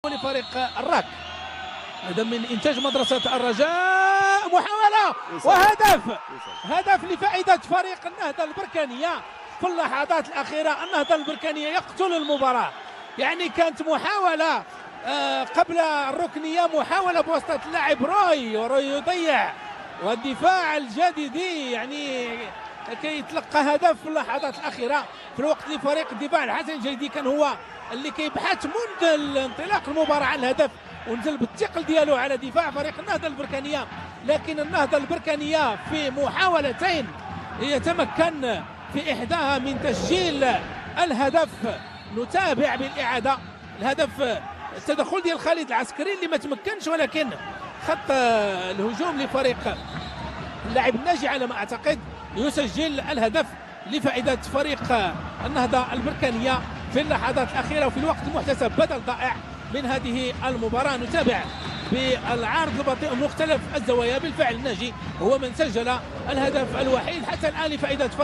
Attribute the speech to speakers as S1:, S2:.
S1: لفريق الراك. هذا من انتاج مدرسه الرجاء، محاوله هدف لفائده فريق النهضه البركانيه. في اللحظات الاخيره النهضه البركانيه يقتل المباراه، يعني كانت محاوله قبل الركنيه، محاوله بواسطه اللاعب روي يضيع، والدفاع الجديدي يعني كيتلقى هدف في اللحظات الاخيره. في الوقت اللي فريق الدفاع الحسن الجديدي كان هو اللي كيبحث منذ انطلاق المباراه عن الهدف، ونزل بالثقل ديالو على دفاع فريق النهضه البركانيه. لكن النهضه البركانيه في محاولتين يتمكن في احداها من تسجيل الهدف. نتابع بالاعاده الهدف، التدخل ديال خالد العسكري اللي ما تمكنش، ولكن خط الهجوم لفريق اللاعب الناجي على ما اعتقد يسجل الهدف لفائده فريق النهضه البركانيه في اللحظات الاخيره وفي الوقت المحتسب، بدل ضائع من هذه المباراه. نتابع بالعرض البطيء مختلف الزوايا. بالفعل الناجي هو من سجل الهدف الوحيد حتى الان لفائده